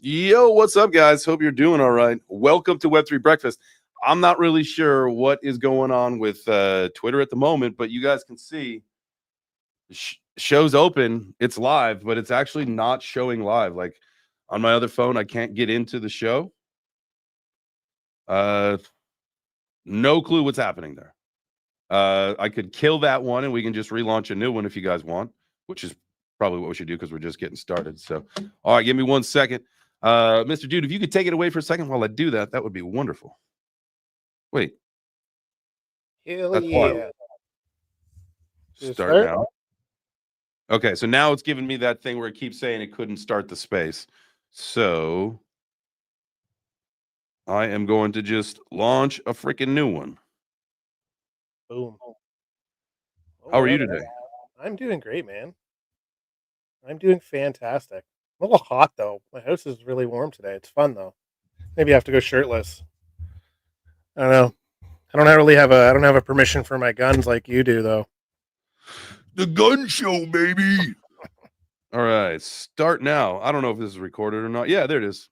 Yo, what's up, guys? Hope you're doing all right. Welcome to Web3 Breakfast. I'm not really sure what is going on with Twitter at the moment, but you guys can see the show's open. It's live, but it's actually not showing live. Like on my other phone, I can't get into the show. No clue what's happening there. I could kill that one and we can just relaunch a new one if you guys want, which is probably what we should do because we're just getting started. So, all right, give me 1 second. Mr. Dude, if you could take it away for a second while I do that, that would be wonderful. Wait. Hell yeah. Start now. Okay, so now it's giving me that thing where it keeps saying it couldn't start the space. So I am going to just launch a freaking new one. Boom. How are you today? I'm doing great, man. I'm doing fantastic. A little hot though. My house is really warm today. It's fun though. Maybe I have to go shirtless. I don't know. I don't have a permission for my guns like you do though. The gun show, baby. All right, start now. I don't know if this is recorded or not. Yeah, there it is.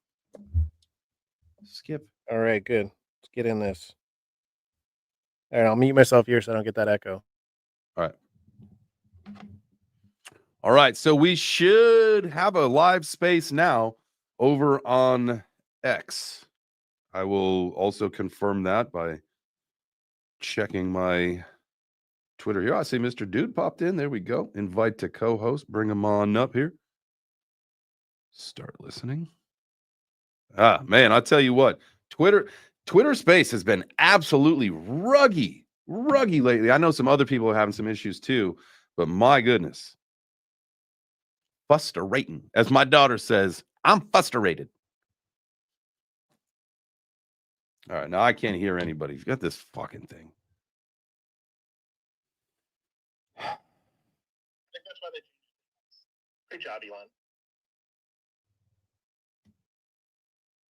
Skip. All right, good. Let's get in this. All right, I'll mute myself here so I don't get that echo. All right. All right, so we should have a live space now over on X. I will also confirm that by checking my Twitter here. I see Mr. Dude popped in. There we go. Invite to co-host. Bring him on up here. Start listening. Ah, man, I'll tell you what. Twitter Space has been absolutely ruggy lately. I know some other people are having some issues too, but my goodness. Frustrating. As my daughter says, I'm frustrated. All right, now I can't hear anybody. You've got this fucking thing. I think that's why they. Great job, Elon.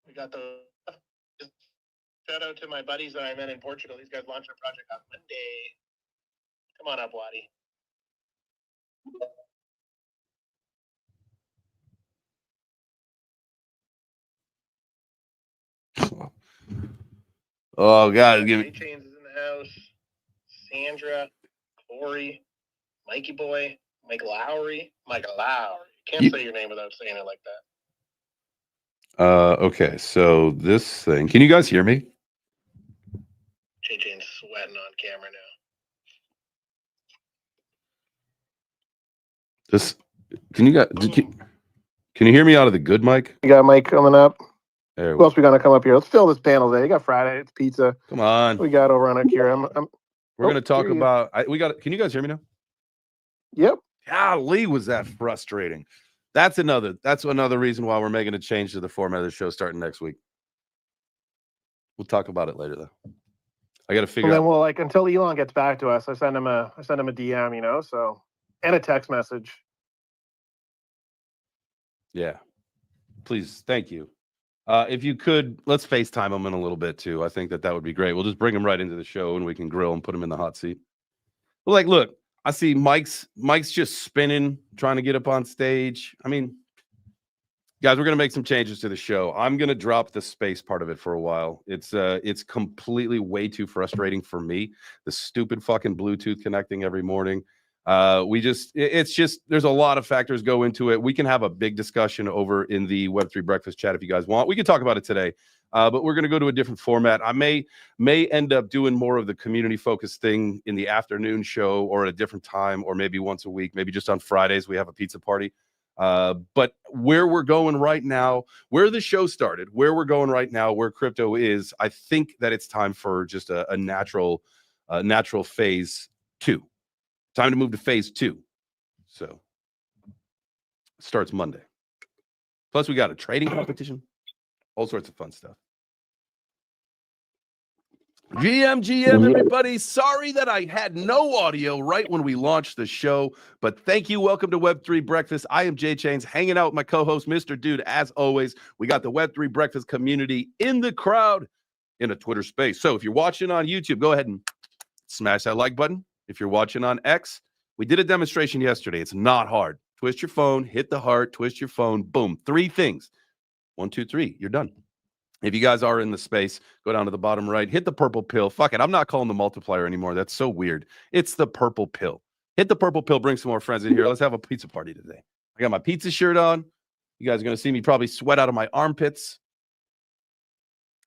We got the shout out to my buddies that I met in Portugal. These guys launched their project on Monday. Come on up, Waddy. Oh God, give me. Chains is in the house. Sandra, Corey, Mikey Boy, Mike Lowry. Can't say your name without saying it like that. Okay, so this thing. Can you guys hear me? JJ's sweating on camera now. Can you hear me out of the good mic? You got Mike coming up. There Who else we gonna come up here? Let's fill this panel today. You got Friday. It's pizza. Come on. We got over on Akira. We're gonna talk about. Can you guys hear me now? Yep. Golly, was that frustrating? That's another reason why we're making a change to the format of the show starting next week. We'll talk about it later, though. I got to figure out. Well, like until Elon gets back to us, I send him a DM, so and a text message. Yeah, please, thank you. If you could, let's FaceTime him in a little bit too. I think that would be great. We'll just bring him right into the show and we can grill and put him in the hot seat. Well, like, look, I see Mike's just spinning, trying to get up on stage. I mean, guys, we're gonna make some changes to the show. I'm gonna drop the space part of it for a while. It's completely way too frustrating for me. The stupid fucking Bluetooth connecting every morning. It's just there's a lot of factors go into it. We can have a big discussion over in the Web3 Breakfast chat if you guys want. We can talk about it today. But we're going to go to a different format. I may end up doing more of the community focused thing in the afternoon show or at a different time, or maybe once a week, maybe just on Fridays we have a pizza party. But where we're going right now, where the show started, where we're going right now, where crypto is, I think that it's time for just a natural phase 2. Time to move to phase 2. So it starts Monday. Plus we got a trading competition, all sorts of fun stuff. GM, everybody. Sorry that I had no audio right when we launched the show, but thank you. Welcome to Web3 Breakfast. I am Jay Chains, hanging out with my co-host, Mr. Dude. As always, we got the Web3 Breakfast community in the crowd in a Twitter space. So if you're watching on YouTube, go ahead and smash that like button. If you're watching on X, we did a demonstration yesterday. It's not hard. Twist your phone, hit the heart, twist your phone, boom. 3 things. 1, 2, 3. You're done. If you guys are in the space, go down to the bottom right, hit the purple pill. Fuck it. I'm not calling the multiplier anymore. That's so weird. It's the purple pill. Hit the purple pill. Bring some more friends in here. Let's have a pizza party today. I got my pizza shirt on. You guys are going to see me probably sweat out of my armpits.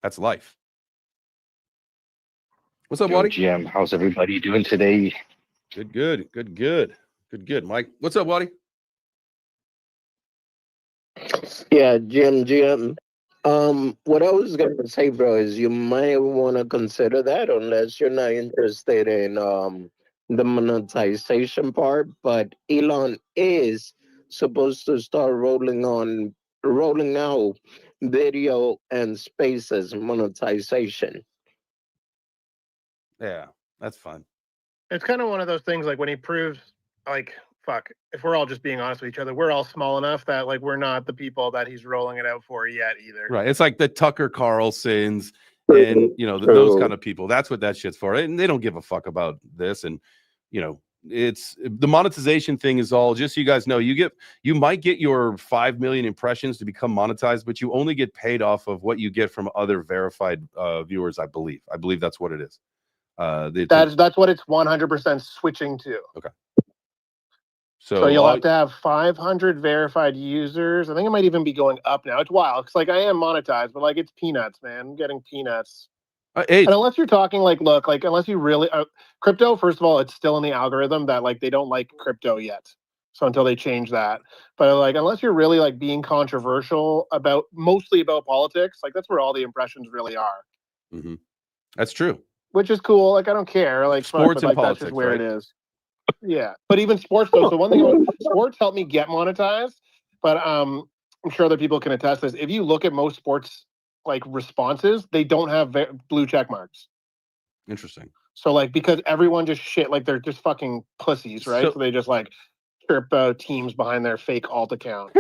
That's life. What's up, Waddy? GM, how's everybody doing today? Good. Mike, what's up, Waddy? Yeah, GM. What I was gonna say, bro, is you might want to consider that unless you're not interested in the monetization part. But Elon is supposed to start rolling out video and spaces monetization. Yeah, that's fun. It's kind of one of those things like when he proves, like, fuck, if we're all just being honest with each other, we're all small enough that like we're not the people that he's rolling it out for yet either. Right. It's like the Tucker Carlsons and, you know, those kind of people. That's what that shit's for. And they don't give a fuck about this. And, you know, it's the monetization thing is all just so you guys know, you might get your 5 million impressions to become monetized, but you only get paid off of what you get from other verified viewers, I believe. I believe that's what it is. That's what it's 100% switching to. Okay. So you'll have to have 500 verified users. I think it might even be going up now. It's wild because like I am monetized, but like it's peanuts, man. I'm getting peanuts. And unless you're talking like, look, like unless you really crypto, first of all, it's still in the algorithm that like they don't like crypto yet. So until they change that, but like unless you're really like being controversial about mostly about politics, like that's where all the impressions really are. Mm-hmm. That's true. Which is cool. Like I don't care. Like sports and like, politics, that's just where right? it is. Yeah, but even sports though. So one thing about sports helped me get monetized, but I'm sure other people can attest to this. If you look at most sports like responses, they don't have blue check marks. Interesting. So like because everyone just shit like they're just fucking pussies, right? So they just like chirp teams behind their fake alt account.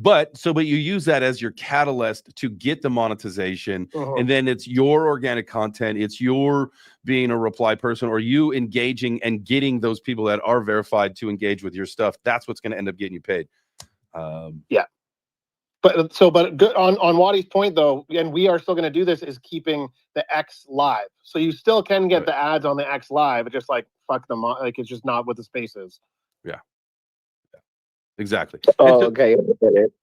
But you use that as your catalyst to get the monetization, and then it's your organic content, it's your being a reply person, or you engaging and getting those people that are verified to engage with your stuff. That's what's going to end up getting you paid. Yeah. But good on Waddy's point though, and we are still going to do this, is keeping the X live. So you still can get the ads on the X live. It's just like fuck them, like it's just not with the spaces. Yeah. Exactly. Okay.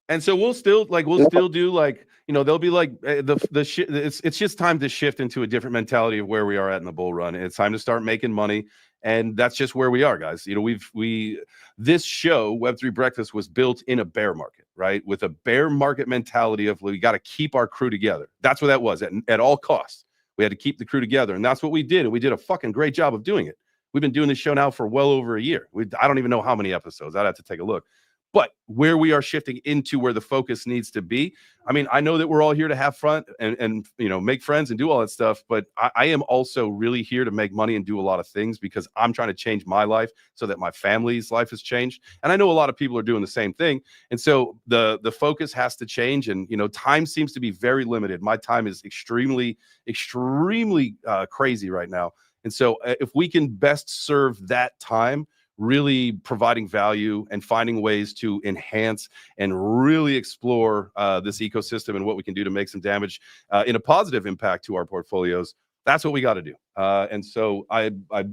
And so we'll still do like, you know, they'll be like the shit. It's just time to shift into a different mentality of where we are at in the bull run. And it's time to start making money. And that's just where we are, guys. You know, this show, Web3 Breakfast, was built in a bear market, right? With a bear market mentality of we got to keep our crew together. That's what that was at all costs. We had to keep the crew together. And that's what we did. And we did a fucking great job of doing it. We've been doing this show now for well over a year. I don't even know how many episodes. I'd have to take a look. But where we are shifting into where the focus needs to be. I mean, I know that we're all here to have fun and you know, make friends and do all that stuff. But I am also really here to make money and do a lot of things because I'm trying to change my life so that my family's life has changed. And I know a lot of people are doing the same thing. And so the focus has to change. And, you know, time seems to be very limited. My time is extremely crazy right now. And so if we can best serve that time, really providing value and finding ways to enhance and really explore this ecosystem and what we can do to make some damage in a positive impact to our portfolios. That's what we got to do. And so I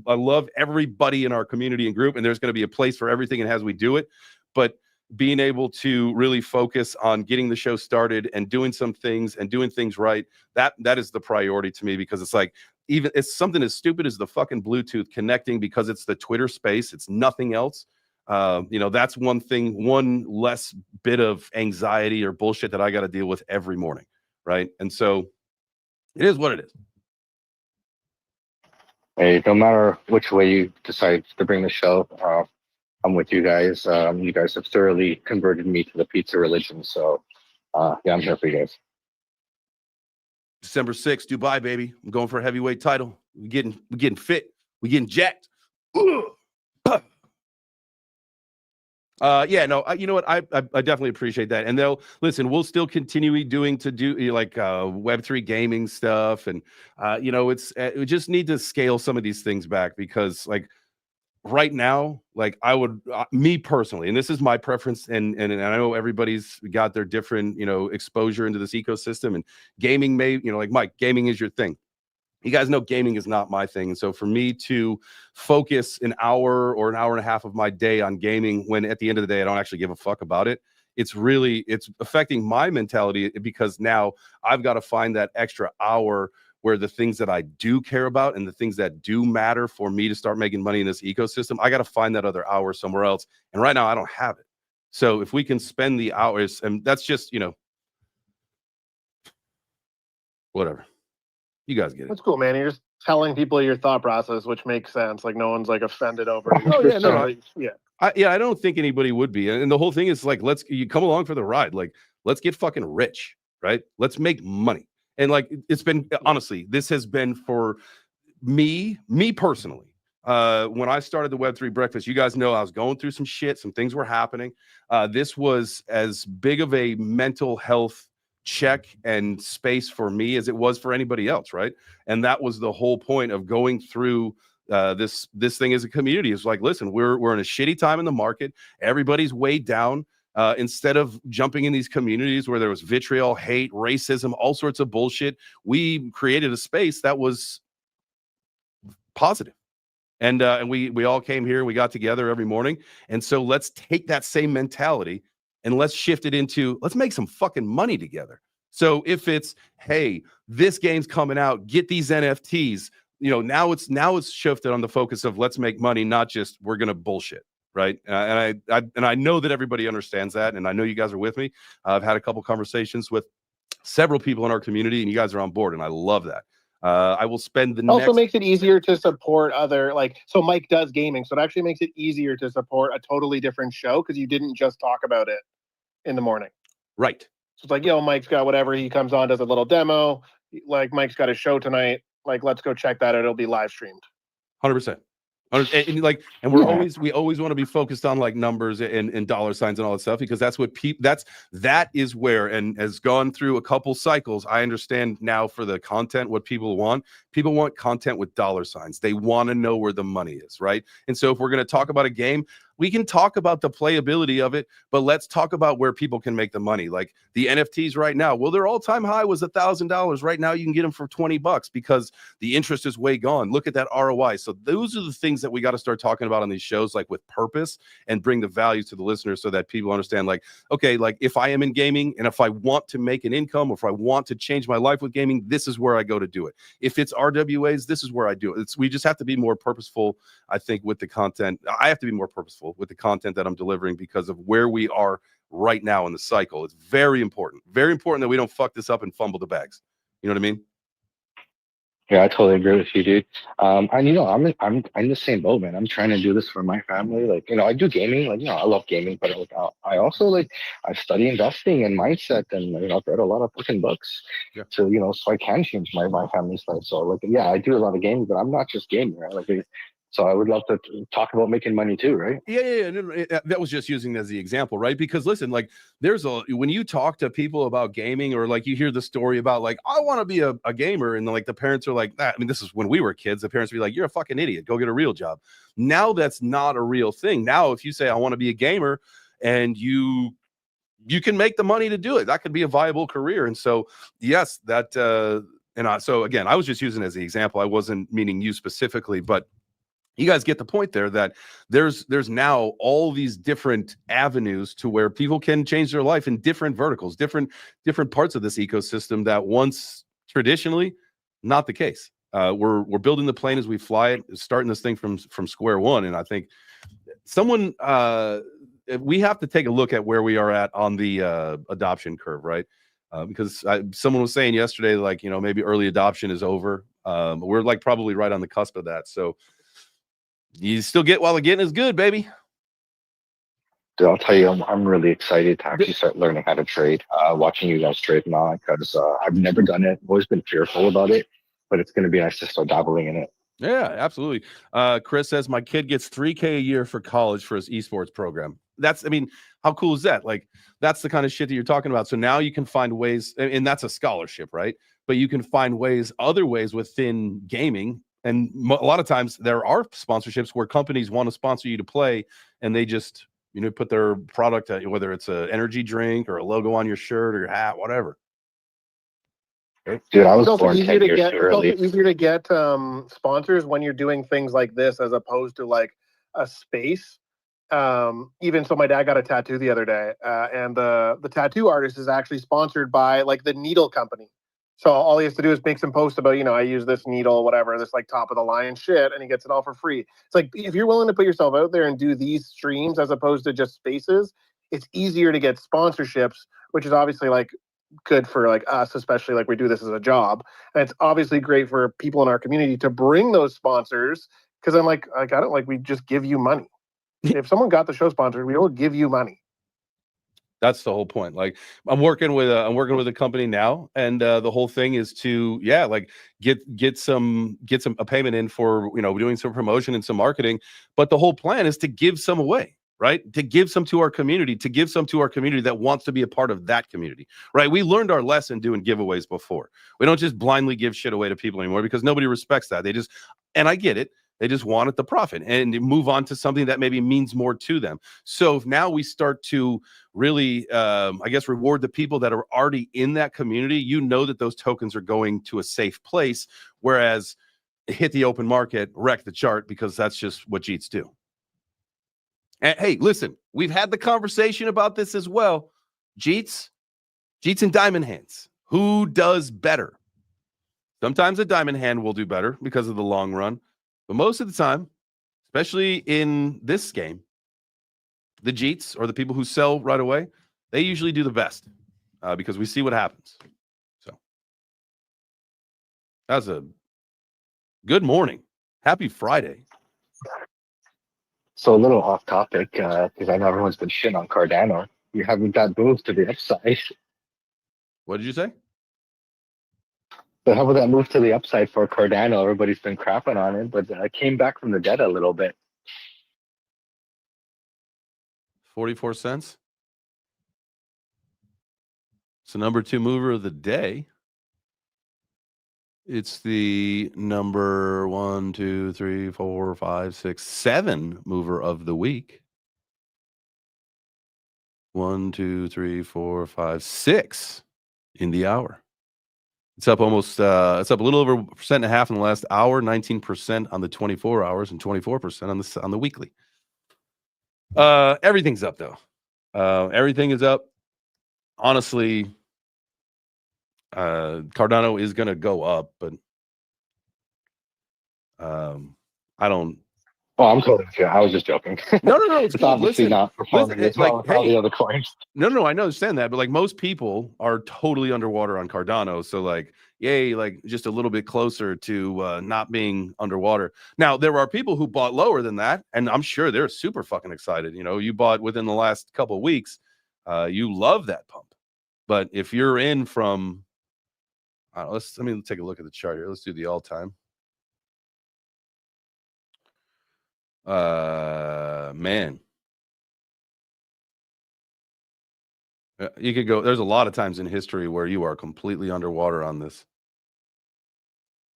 love everybody in our community and group, and there's going to be a place for everything and as we do it. But being able to really focus on getting the show started and doing some things and doing things right, that is the priority to me, because it's like, even it's something as stupid as the fucking Bluetooth connecting because it's the Twitter space. It's nothing else. You know, that's one thing, one less bit of anxiety or bullshit that I got to deal with every morning. Right. And so it is what it is. Hey, no matter which way you decide to bring the show, I'm with you guys. You guys have thoroughly converted me to the pizza religion. So yeah, I'm here for you guys. December 6th, Dubai, baby. I'm going for a heavyweight title. We're getting fit. We're getting jacked. Yeah, no, you know what? I definitely appreciate that. And they'll listen, we'll still continue to do like Web3 gaming stuff. And, you know, we just need to scale some of these things back because like right now, like I would, me personally, and this is my preference, and I know everybody's got their different, you know, exposure into this ecosystem, and gaming may, you know, like Mike, gaming is your thing. You guys know gaming is not my thing. And so for me to focus an hour or an hour and a half of my day on gaming, when at the end of the day, I don't actually give a fuck about it, it's affecting my mentality, because now I've got to find that extra hour where the things that I do care about and the things that do matter for me to start making money in this ecosystem, I got to find that other hour somewhere else. And right now I don't have it. So if we can spend the hours, and that's just, you know, whatever. You guys get it. That's cool, man. You're just telling people your thought process, which makes sense. Like no one's like offended over it. Oh yeah, no, yeah. I don't think anybody would be. And the whole thing is like, you come along for the ride. Like, let's get fucking rich, right? Let's make money. And like, it's been, honestly, this has been for me personally. When I started the Web3 Breakfast, you guys know I was going through some shit. Some things were happening. This was as big of a mental health check and space for me as it was for anybody else, right? And that was the whole point of going through this thing as a community. Is like, listen, we're in a shitty time in the market. Everybody's weighed down. Instead of jumping in these communities where there was vitriol, hate, racism, all sorts of bullshit, we created a space that was positive. And we all came here, we got together every morning. And so let's take that same mentality and let's shift it into, let's make some fucking money together. So if it's, hey, this game's coming out, get these NFTs, you know, now it's shifted on the focus of let's make money, not just we're gonna bullshit, right? And I know that everybody understands that, and I know you guys are with me. I've had a couple conversations with several people in our community, and you guys are on board, and I love that. I will spend the also makes it easier to support other, like, so Mike does gaming, so it actually makes it easier to support a totally different show because you didn't just talk about it in the morning. Right. So it's like, yo, Mike's got whatever, he comes on, does a little demo, like Mike's got a show tonight, like let's go check that out, it'll be live streamed. 100%. And we always want to be focused on like numbers and dollar signs and all that stuff, because that's what that is where, and has gone through a couple cycles. I understand now for the content what people want. People want content with dollar signs. They want to know where the money is, right? And so if we're going to talk about a game, we can talk about the playability of it, but let's talk about where people can make the money. Like the NFTs right now, well, their all-time high was $1,000. Right now, you can get them for $20 because the interest is way gone. Look at that ROI. So those are the things that we got to start talking about on these shows, like with purpose, and bring the value to the listeners so that people understand, like, okay, like if I am in gaming and if I want to make an income, or if I want to change my life with gaming, this is where I go to do it. If it's RWAs, this is where I do it. We just have to be more purposeful, I think, with the content. I have to be more purposeful with the content that I'm delivering because of where we are right now in the cycle. It's very important that we don't fuck this up and fumble the bags. You know what I mean? Yeah, I totally agree with you, dude. And you know, I'm in the same boat, man. I'm trying to do this for my family. Like, you know, I do gaming. Like, you know, I love gaming, but like, I also like I study investing and mindset, and you know, I've read a lot of fucking books, to, you know, so I can change my family's life. So like, yeah, I do a lot of gaming, but I'm not just gaming, right? Like, so I would love to talk about making money too, right? Yeah. No, that was just using it as the example, right? Because listen, like when you talk to people about gaming, or like you hear the story about like, I want to be a gamer, and like the parents are like, I mean, this is when we were kids, the parents would be like, you're a fucking idiot, go get a real job. Now that's not a real thing. Now, if you say I want to be a gamer, and you can make the money to do it, that could be a viable career. And so, yes, that so again, I was just using it as the example. I wasn't meaning you specifically, but you guys get the point there, that there's now all these different avenues to where people can change their life in different verticals, different parts of this ecosystem that once traditionally not the case. We're building the plane as we fly it, starting this thing from square one. And I think we have to take a look at where we are at on the adoption curve, right? Because someone was saying yesterday, like, you know, maybe early adoption is over. We're like probably right on the cusp of that. So you still get while the getting is good, baby. Dude, I'll tell you, I'm really excited to actually start learning how to trade, watching you guys trade now, because I've never done it. I've always been fearful about it, but it's going to be nice to start dabbling in it. Yeah, absolutely. Chris says my kid gets $3,000 a year for college for his esports program. I mean, how cool is that? Like, that's the kind of shit that you're talking about. So now you can find ways, and that's a scholarship, right? But you can find other ways within gaming And a lot of times there are sponsorships where companies want to sponsor you to play, and they just, put their product, whether it's an energy drink or a logo on your shirt or your hat, whatever. Dude, I was It's also born easier 10 to years get. too It's also early. easier to get sponsors when you're doing things like this, as opposed to like a space. Even so, my dad got a tattoo the other day, and the tattoo artist is actually sponsored by like the needle company. So all he has to do is make some post about, I use this needle, whatever, this like top of the line shit, and he gets it all for free. It's like, if you're willing to put yourself out there and do these streams as opposed to just spaces, it's easier to get sponsorships, which is obviously like good for like us, especially like we do this as a job. And it's obviously great for people in our community to bring those sponsors, because I'm like I don't like, we just give you money. If someone got the show sponsored, we will give you money. That's the whole point. Like I'm working with a company now, and the whole thing is to like get some a payment in for doing some promotion and some marketing. But the whole plan is to give some away, right? To give some to our community, that wants to be a part of that community, right? We learned our lesson doing giveaways before. We don't just blindly give shit away to people anymore, because nobody respects that. And I get it. They just wanted the profit and move on to something that maybe means more to them. So if now we start to really, reward the people that are already in that community, that those tokens are going to a safe place, whereas hit the open market, wreck the chart, because that's just what Jeets do. And hey, listen, we've had the conversation about this as well. Jeets and diamond hands. Who does better? Sometimes a diamond hand will do better because of the long run. But most of the time, especially in this game, the Jeets, or the people who sell right away, they usually do the best, because we see what happens. So that's a good morning. Happy Friday. So a little off topic, because I know everyone's been shitting on Cardano. You haven't got moved to the upside. What did you say? But how about that move to the upside for Cardano? Everybody's been crapping on it, but came back from the dead a little bit. 44 cents. It's the number 2 mover of the day. It's the number 1, 2, 3, 4, 5, 6, 7 mover of the week. 1, 2, 3, 4, 5, 6 in the hour. It's up almost. It's up a little over 1.5% in the last hour, 19% on the 24 hours, and 24% on the weekly. Everything's up though. Everything is up. Honestly, Cardano is going to go up, but I don't. Oh, I'm totally sure. I was just joking. No. It's cool. obviously not performing as well as all the other coins. No, I understand that, but like most people are totally underwater on Cardano, so like, yay, like just a little bit closer to not being underwater. Now there are people who bought lower than that, and I'm sure they're super fucking excited. You bought within the last couple of weeks, you love that pump. But if you're in from, let me take a look at the chart here. Let's do the all time. Man, you could go. There's a lot of times in history where you are completely underwater on this.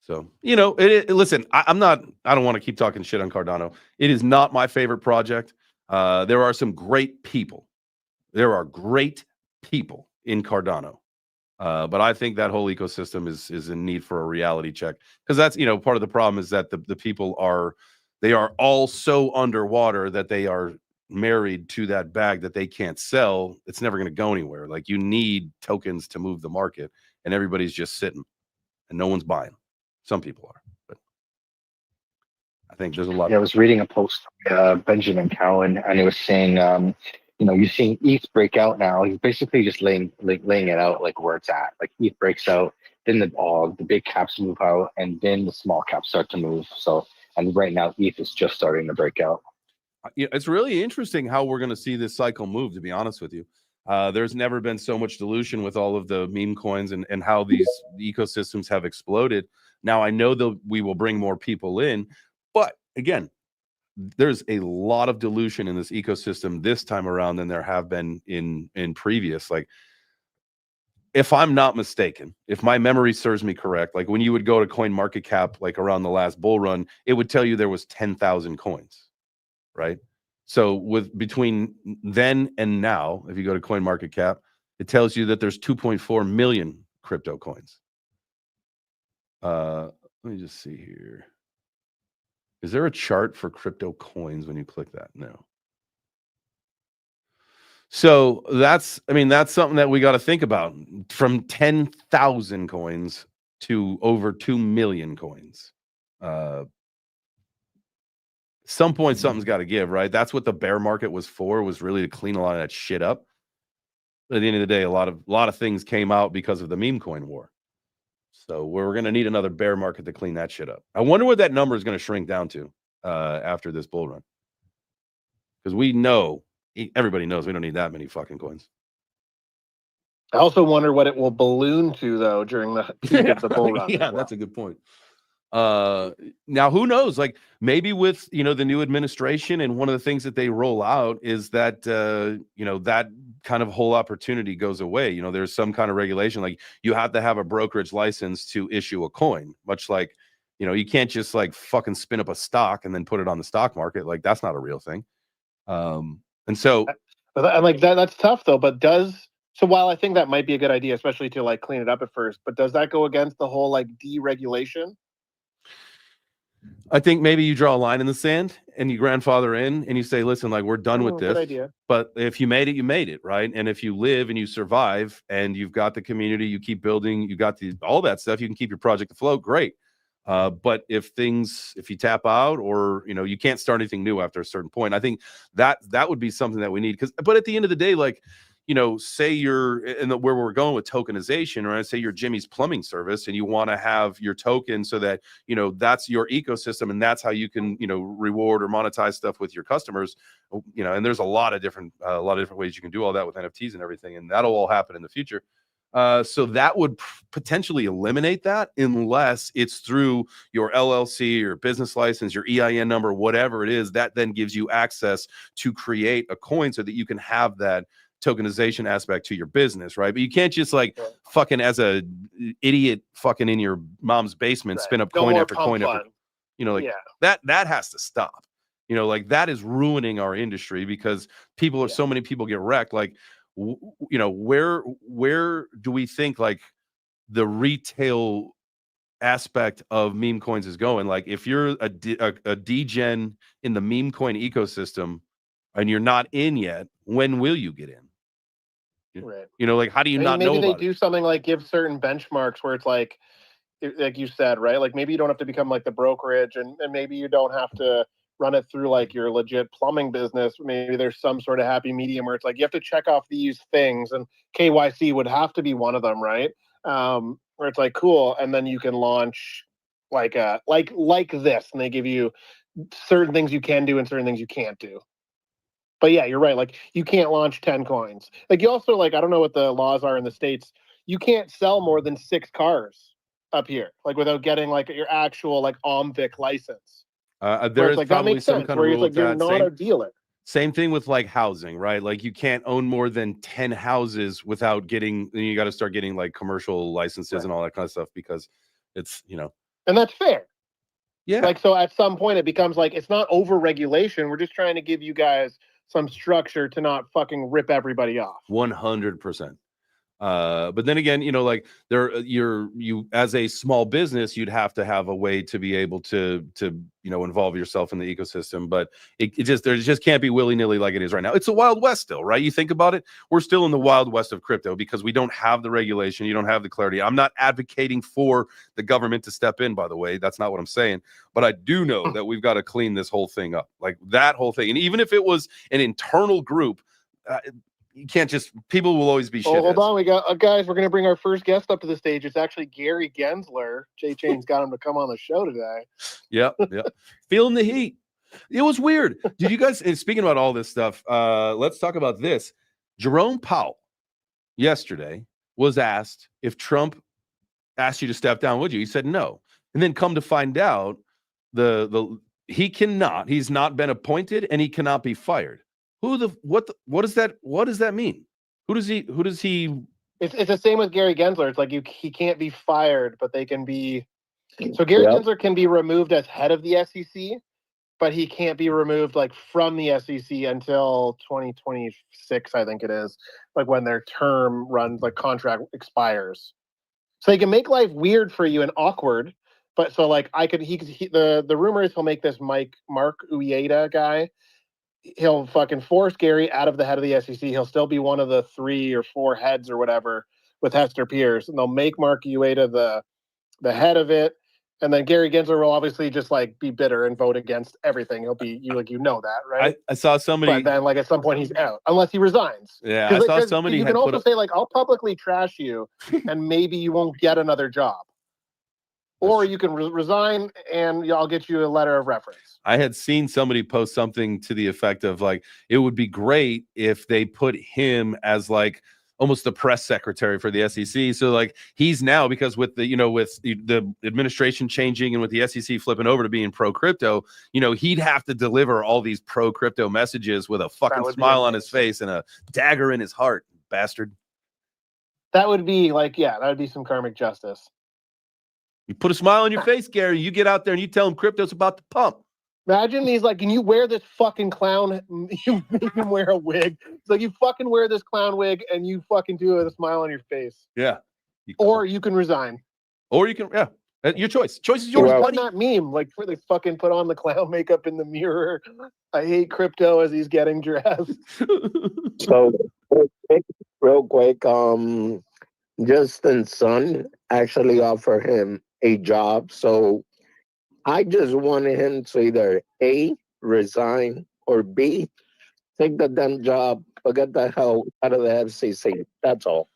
So listen, I don't want to keep talking shit on Cardano. It is not my favorite project. There are some great people. There are great people in Cardano. But I think that whole ecosystem is in need for a reality check, because that's part of the problem is that the people are all so underwater that they are married to that bag that they can't sell. It's never going to go anywhere. Like, you need tokens to move the market, and everybody's just sitting and no one's buying. Some people are, but I think there's a lot. Yeah, I was reading a post from Benjamin Cowan, and he was saying, you're seeing ETH break out now. He's basically just laying it out like where it's at. Like, ETH breaks out, then the big caps move out, and then the small caps start to move. So, and right now ETH is just starting to break out. It's really interesting how we're going to see this cycle move, to be honest with you. There's never been so much dilution with all of the meme coins and how these ecosystems have exploded. Now, I know that we will bring more people in, but again, there's a lot of dilution in this ecosystem this time around than there have been in previous. Like, if I'm not mistaken, if my memory serves me correct, like when you would go to CoinMarketCap, like around the last bull run, it would tell you there was 10,000 coins, right? So with between then and now, if you go to CoinMarketCap, it tells you that there's 2.4 million crypto coins. Let me just see here. Is there a chart for crypto coins when you click that? No. So that's something that we got to think about, from 10,000 coins to over 2 million coins. Some point something's got to give, right? That's what the bear market was for, was really to clean a lot of that shit up. But at the end of the day, a lot of things came out because of the meme coin war. So we're going to need another bear market to clean that shit up. I wonder what that number is going to shrink down to after this bull run. Because everybody knows we don't need that many fucking coins. I also wonder what it will balloon to, though, during the peak of the bull run. Yeah, that's a good point. Now who knows, like maybe with the new administration, and one of the things that they roll out is that that kind of whole opportunity goes away. There's some kind of regulation, like you have to have a brokerage license to issue a coin, much like you can't just like fucking spin up a stock and then put it on the stock market. Like that's not a real thing. And so like that's tough though. But so while I think that might be a good idea, especially to like clean it up at first, but does that go against the whole like deregulation? I think maybe you draw a line in the sand and you grandfather in and you say, listen, like we're done with this. Good idea. But if you made it, you made it, right? And if you live and you survive and you've got the community, you keep building, you got all that stuff, you can keep your project afloat, great. But if you tap out, or you can't start anything new after a certain point, I think that would be something that we need. But at the end of the day, like say you're where we're going with tokenization, right? Say you're Jimmy's plumbing service and you want to have your token so that that's your ecosystem, and that's how you can reward or monetize stuff with your customers. And there's a lot of different ways you can do all that with NFTs and everything, and that'll all happen in the future. So that would potentially eliminate that, unless it's through your LLC, your business license, your EIN number, whatever it is, that then gives you access to create a coin so that you can have that tokenization aspect to your business, right? But you can't just like fucking as a idiot fucking in your mom's basement spin up coin after coin after, that has to stop. Like that is ruining our industry, because so many people get wrecked. Like where do we think like the retail aspect of meme coins is going? Like if you're a degen in the meme coin ecosystem and you're not in yet, when will you get in? Right. Like how do you not know about it? Maybe they do something like give certain benchmarks where it's like you said, right? Like maybe you don't have to become like the brokerage, and maybe you don't have to run it through like your legit plumbing business. Maybe there's some sort of happy medium where it's like you have to check off these things, and KYC would have to be one of them, right? Where it's like cool, and then you can launch like this, and they give you certain things you can do and certain things you can't do. But yeah, you're right. Like you can't launch 10 coins. Like you also, like, I don't know what the laws are in the States. You can't sell more than 6 cars up here, like without getting like your actual like OMVIC license. There is like, probably that makes some sense, kind of where rule like you're not a dealer. Same thing with like housing, right? Like you can't own more than 10 houses without getting, you got to start getting like commercial licenses and all that kind of stuff, because it's, and that's fair. Yeah. Like, so at some point it becomes like, it's not over regulation. We're just trying to give you guys some structure to not fucking rip everybody off. 100%. But then again, like you as a small business, you'd have to have a way to be able to involve yourself in the ecosystem. But there just can't be willy-nilly like it is right now. It's a Wild West still, right? You think about it, we're still in the Wild West of crypto because we don't have the regulation, you don't have the clarity. I'm not advocating for the government to step in, by the way. That's not what I'm saying. But I do know that we've got to clean this whole thing up, like that whole thing. And even if it was an internal group, you can't just, people will always be shitheads. Hold on, we got guys, we're gonna bring our first guest up to the stage. It's actually Gary Gensler. J Chain's got him to come on the show today. Yeah. Feeling the heat. It was weird. Did you guys, and speaking about all this stuff, let's talk about this. Jerome Powell yesterday was asked if Trump asked you to step down, would you? He said no. And then come to find out, he's not been appointed and he cannot be fired. What does that mean? Who does he It's the same with Gary Gensler. It's like he can't be fired, but they can be. So Gary Yep. Gensler can be removed as head of the SEC, but he can't be removed like from the SEC until 2026, I think it is, like when their term runs, like contract expires. So he can make life weird for you and awkward. But so like the rumor is he'll make this Mark Ueda guy. He'll fucking force Gary out of the head of the SEC. He'll still be one of the 3 or 4 heads or whatever with Hester Pierce, and they'll make Mark Ueda the head of it. And then Gary Gensler will obviously just like be bitter and vote against everything. He'll be that, right? I saw somebody. But then like at some point he's out unless he resigns. Yeah, I saw somebody You had can put also say like, I'll publicly trash you, and maybe you won't get another job, or you can resign and I'll get you a letter of reference. I had seen somebody post something to the effect of like, it would be great if they put him as like almost the press secretary for the SEC. So like he's now, because with the, with the administration changing and with the SEC flipping over to being pro crypto, he'd have to deliver all these pro crypto messages with a fucking smile on his face and a dagger in his heart, bastard. That would be like, that would be some karmic justice. You put a smile on your face, Gary. You get out there and you tell him crypto's about to pump. Imagine he's like, can you wear this fucking clown? You make him wear a wig. It's like, you fucking wear this clown wig and you fucking do it with a smile on your face. Yeah. Or you can resign. Or you can, your choice. Choice is yours, buddy. That meme, like where they fucking put on the clown makeup in the mirror. I hate crypto as he's getting dressed. So real quick, Justin's son actually offered him a job. So I just wanted him to either A, resign, or B, take the damn job or get the hell out of the FCC. That's all.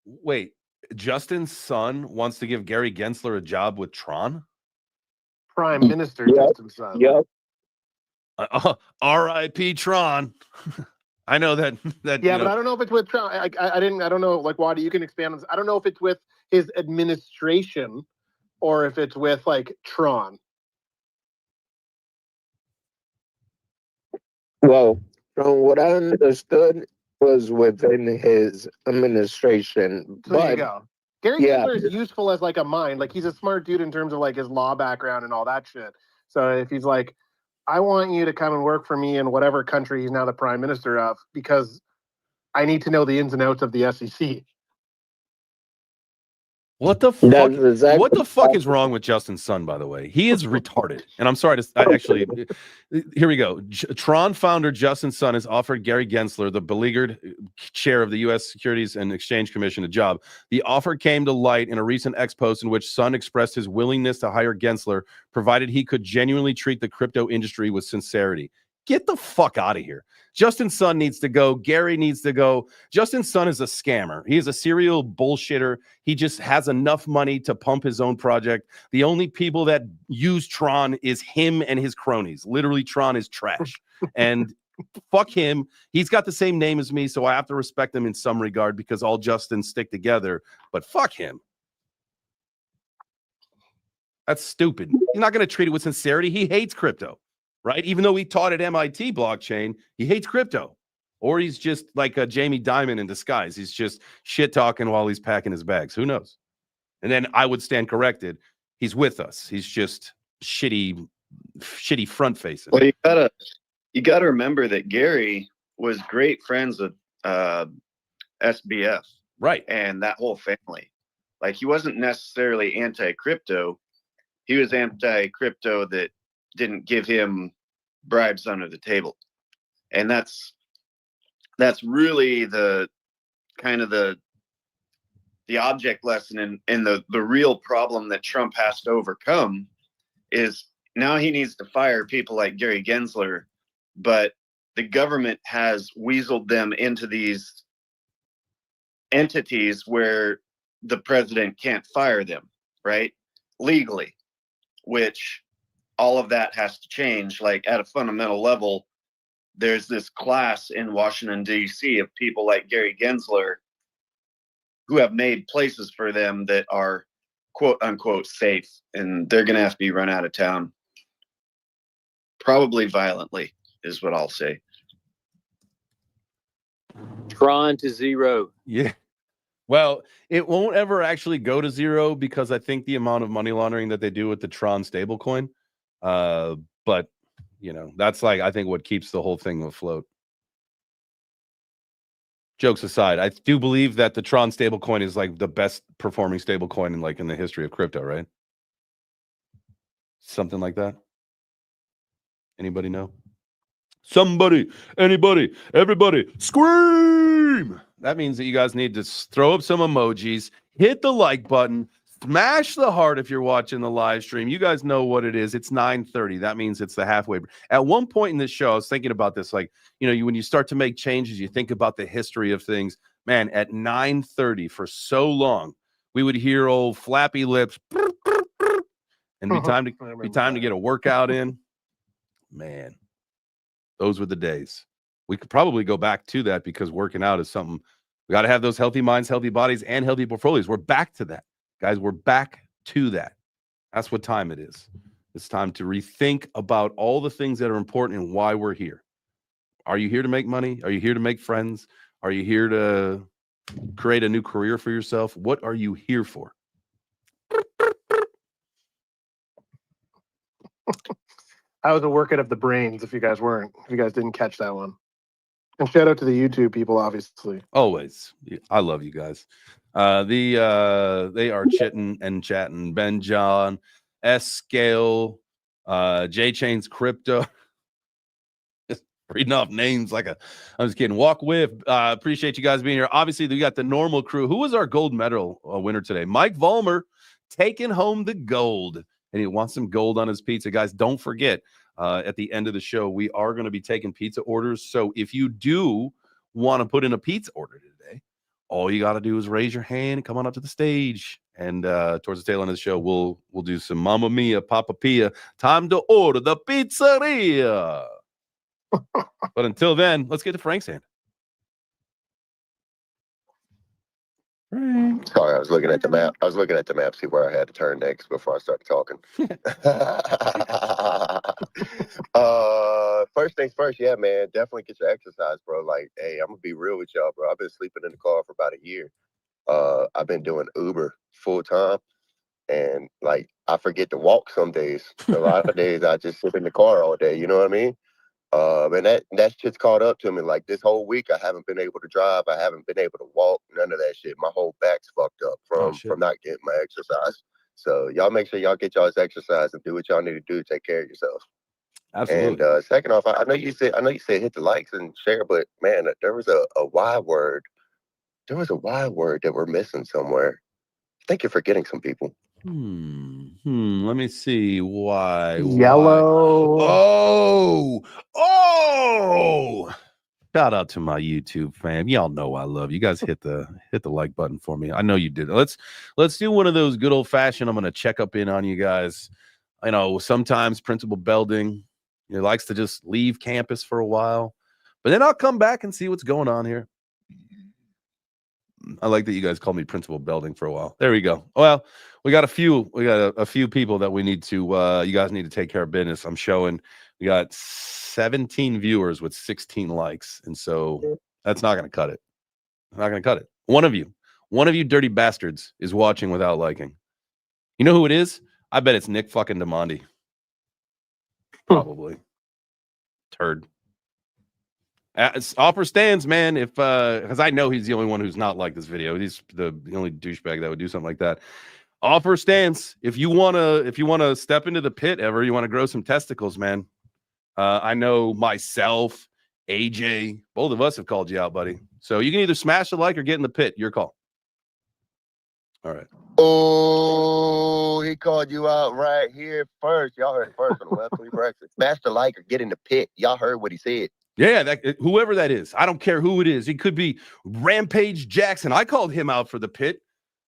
Wait, Justin's son wants to give Gary Gensler a job with Tron? Prime Minister Justin's son. Yep. R.I.P. Tron. I know that. But I don't know if it's with Tron. I don't know. Like, Wadi, you can expand on this. I don't know if it's with his administration or if it's with like Tron. Well, from what I understood, was within his administration. So there you go. Gary Gensler is useful as like a mind. Like, he's a smart dude in terms of like his law background and all that shit. So if he's like, I want you to come and work for me in whatever country he's now the prime minister of, because I need to know the ins and outs of the SEC. What the fuck? Exactly what the fuck is wrong with Justin's son, by the way? He is retarded. And I'm sorry actually, here we go. Tron founder Justin's son has offered Gary Gensler, the beleaguered chair of the U.S. Securities and Exchange Commission, a job. The offer came to light in a recent X post in which Son expressed his willingness to hire Gensler, provided he could genuinely treat the crypto industry with sincerity. Get the fuck out of here. Justin's son needs to go. Gary needs to go. Justin's son is a scammer. He is a serial bullshitter. He just has enough money to pump his own project. The only people that use Tron is him and his cronies. Literally, Tron is trash. And fuck him. He's got the same name as me, so I have to respect him in some regard because all Justins stick together. But fuck him. That's stupid. He's not going to treat it with sincerity. He hates crypto. Right? Even though he taught at MIT blockchain, he hates crypto. Or he's just like a Jamie Dimon in disguise. He's just shit talking while he's packing his bags. Who knows? And then I would stand corrected. He's with us. He's just shitty front facing. Well, you gotta remember that Gary was great friends with SBF. Right. And that whole family. Like, he wasn't necessarily anti-crypto. He was anti-crypto that didn't give him bribes under the table. And that's really the kind of the object lesson and the real problem that Trump has to overcome is now he needs to fire people like Gary Gensler, but the government has weaseled them into these entities where the president can't fire them, right? Legally, which all of that has to change. Like, at a fundamental level, there's this class in Washington, D.C. of people like Gary Gensler who have made places for them that are quote unquote safe, and they're going to have to be run out of town. Probably violently is what I'll say. Tron to zero. Yeah. Well, it won't ever actually go to zero because I think the amount of money laundering that they do with the Tron stablecoin. But that's like I think what keeps the whole thing afloat. Jokes aside, I do believe that the Tron stablecoin is like the best performing stablecoin in the history of crypto, right? Something like that. Anybody know? Somebody, anybody, everybody, scream! That means that you guys need to throw up some emojis, hit the like button, smash the heart if you're watching the live stream. You guys know what it is. It's 9:30. That means it's the halfway. At one point in this show, I was thinking about this. Like, when you start to make changes, you think about the history of things. Man, at 9:30 for so long, we would hear old flappy lips, and be time to get a workout in. Man. Those were the days. We could probably go back to that because working out is something we got to have those healthy minds, healthy bodies, and healthy portfolios. We're back to that, guys. We're back to that. That's what time it is. It's time to rethink about all the things that are important and why we're here. Are you here to make money? Are you here to make friends? Are you here to create a new career for yourself? What are you here for? I was a workout of the brains. If you guys didn't catch that one, and shout out to the YouTube people, obviously. Always, I love you guys. They are chitting and chatting. Ben John, S Scale, J Chains Crypto. Just reading off names I'm just kidding. Walk with. Appreciate you guys being here. Obviously, we got the normal crew. Who was our gold medal winner today? Mike Vollmer taking home the gold. And he wants some gold on his pizza. Guys, don't forget, at the end of the show, we are going to be taking pizza orders. So if you do want to put in a pizza order today, all you got to do is raise your hand and come on up to the stage. And towards the tail end of the show, we'll do some Mamma Mia, Papa Pia. Time to order the pizzeria. But until then, let's get to Frank's hand. Sorry, I was looking at the map. I was looking at the map, see where I had to turn next before I started talking. First things first, yeah, man, definitely get your exercise, bro. Like, hey, I'm gonna be real with y'all, bro. I've been sleeping in the car for about a year. I've been doing Uber full time, and like I forget to walk some days. A lot of days I just sit in the car all day. You know what I mean? And that's just caught up to me. Like this whole week, I haven't been able to drive. I haven't been able to walk. None of that shit. My whole back's fucked up from not getting my exercise. So y'all make sure y'all get y'all's exercise and do what y'all need to do to take care of yourself. Absolutely. And second off, I know you said hit the likes and share, but man, there was a Y word. There was a Y word that we're missing somewhere. I think you're forgetting some people. Let me see. Why? Yellow. Oh! Shout out to my YouTube fam. Y'all know I love you guys. Hit the like button for me. I know you did. Let's do one of those good old fashioned. I'm gonna check up in on you guys. I know sometimes Principal Belding likes to just leave campus for a while, but then I'll come back and see what's going on here. I like that you guys called me Principal Belding for a while. There we go. Well, we got a few people that we need to you guys need to take care of business. I'm showing we got 17 viewers with 16 likes, and so that's not going to cut it. I'm not going to cut it. One of you dirty bastards is watching without liking. You know who it is? I bet it's Nick fucking Demondi. Probably. Turd. Offer stands, man. If because I know he's the only one who's not like this video. He's the only douchebag that would do something like that. Offer stands. If you wanna step into the pit ever, you want to grow some testicles, man. I know myself, AJ, both of us have called you out, buddy. So you can either smash the like or get in the pit. Your call. All right. Oh, he called you out right here first. Y'all heard it first on the Web 3 Breakfast. Smash the like or get in the pit. Y'all heard what he said. Yeah, whoever that is. I don't care who it is. It could be Rampage Jackson. I called him out for the pit.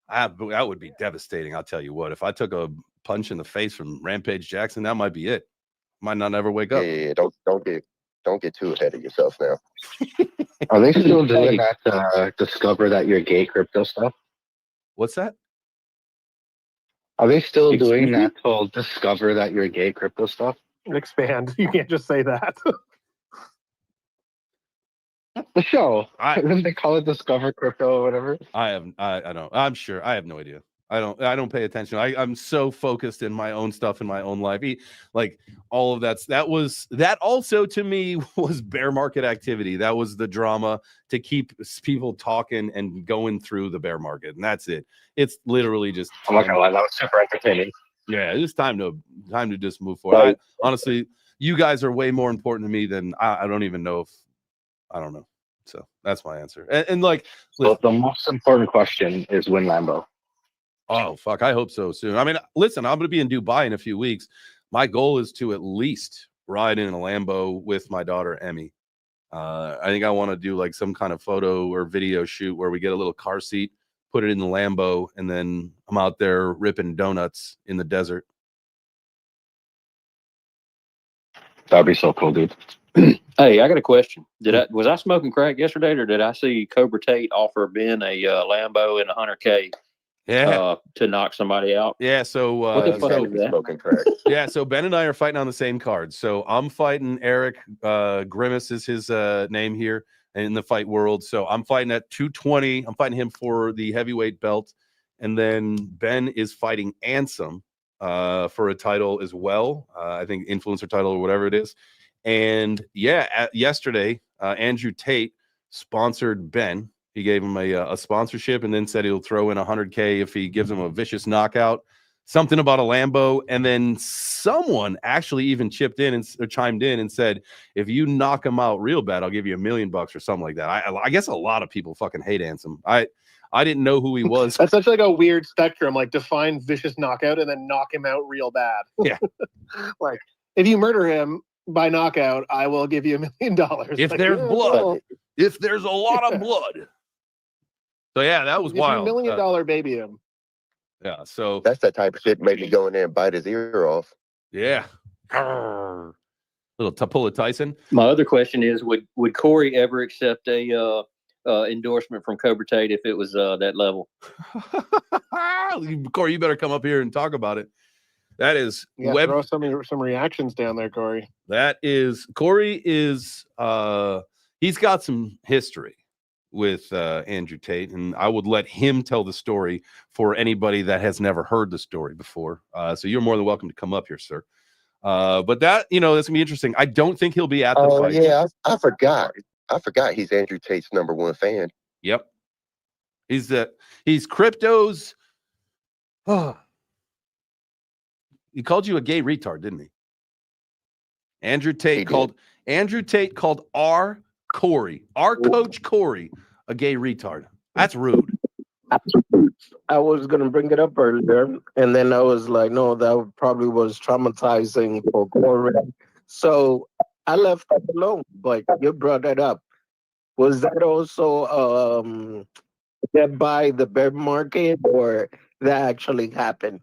That would be devastating. I'll tell you what. If I took a punch in the face from Rampage Jackson, that might be it. Might not ever wake up. Yeah, don't get too ahead of yourself now. Are they still doing that discover that you're gay crypto stuff? What's that? Are they still doing that whole discover that you're gay crypto stuff? Expand. You can't just say that. The show. I Didn't they call it Discover Crypto or whatever? I don't. I'm sure. I have no idea. I don't pay attention. I'm so focused in my own stuff in my own life. Like all of that also to me was bear market activity. That was the drama to keep people talking and going through the bear market, and that's it. It's literally just I'm not gonna lie, that was super entertaining. yeah, it's time to just move forward. Honestly, you guys are way more important to me than I don't even know if I don't know. So that's my answer. And like, So the most important question is win Lambo. oh, fuck. I hope so soon. I mean, listen, I'm going to be in Dubai in a few weeks. My goal is to at least ride in a Lambo with my daughter, Emmy. I think I want to do like some kind of photo or video shoot where we get a little car seat, put it in the Lambo, and then I'm out there ripping donuts in the desert. That'd be so cool, dude. Hey, I got a question. Was I smoking crack yesterday, or did I see Cobra Tate offer Ben a Lambo and $100K Yeah. to knock somebody out? Yeah. So, What the fuck so is that? Smoking crack. yeah, so Ben and I are fighting on the same card. So I'm fighting Eric. Grimace is his name here in the fight world. So I'm fighting at 220. I'm fighting him for the heavyweight belt. And then Ben is fighting Ansem for a title as well. I think influencer title or whatever it is. And yeah, yesterday, Andrew Tate sponsored Ben. He gave him a sponsorship and then said he'll throw in $100K if he gives him a vicious knockout. Something about a Lambo, and then someone actually even chipped in or chimed in and said, "If you knock him out real bad, I'll give you $1 million or something like that." I guess a lot of people fucking hate Ansem. I didn't know who he was. That's such like a weird spectrum. Like define vicious knockout and then knock him out real bad. Yeah. Like if you murder him by knockout, I will give you $1 million. If like, there's blood, well, if there's a lot of blood. So yeah, that was wild. $1 million baby him. Yeah. So That's that type of shit made me go in there and bite his ear off. yeah. Little Tapula Tyson. My other question is, would Corey ever accept a endorsement from Cobra Tate if it was that level? Corey, you better come up here and talk about it. That is Throw some reactions down there, Corey. That is Corey is he's got some history with Andrew Tate, and I would let him tell the story for anybody that has never heard the story before. So you're more than welcome to come up here, sir. But that, that's gonna be interesting. I don't think he'll be at the fight. Yeah, I forgot. I forgot he's Andrew Tate's #1 fan. Yep. He's crypto's he called you a gay retard, didn't he? Andrew Tate called our coach Corey, a gay retard. That's rude. I was gonna bring it up earlier, and then I was like, no, that probably was traumatizing for Corey. So I left that alone. But you brought that up. Was that also get by the bear market, or that actually happened?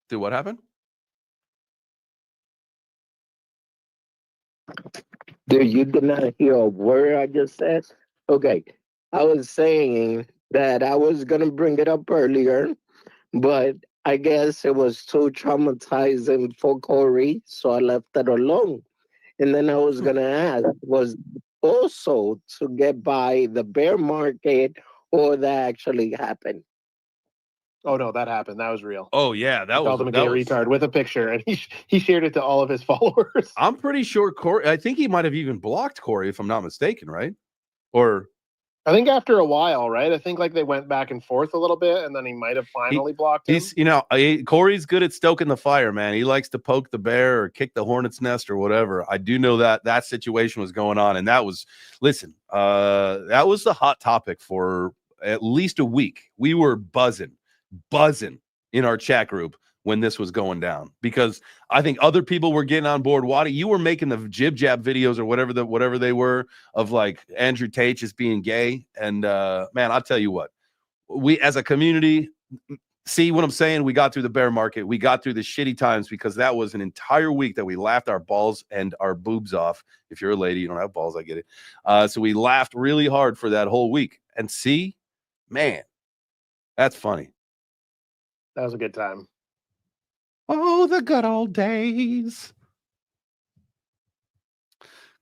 Did what happen? Dude, you did not hear a word I just said? Okay. I was saying that I was going to bring it up earlier, but I guess it was too traumatizing for Corey, so I left that alone. And then I was going to ask, was also to get by the bear market, or that actually happened? Oh no, that happened. That was real. Oh yeah, that called him a gay retard with a picture, and he shared it to all of his followers. I'm pretty sure Corey. I think he might have even blocked Corey, if I'm not mistaken, right? Or I think after a while, right? I think like they went back and forth a little bit, and then he might have finally blocked him. Corey's good at stoking the fire, man. He likes to poke the bear or kick the hornet's nest or whatever. I do know that situation was going on, and that was that was the hot topic for at least a week. We were buzzing in our chat group when this was going down, because I think other people were getting on board. Waddy, you were making the jib jab videos or whatever they were of like Andrew Tate just being gay. And man, I'll tell you what, we as a community, see what I'm saying? We got through the bear market. We got through the shitty times, because that was an entire week that we laughed our balls and our boobs off. If you're a lady, you don't have balls, I get it. So we laughed really hard for that whole week. And see, man, that's funny. That was a good time. Oh, the good old days.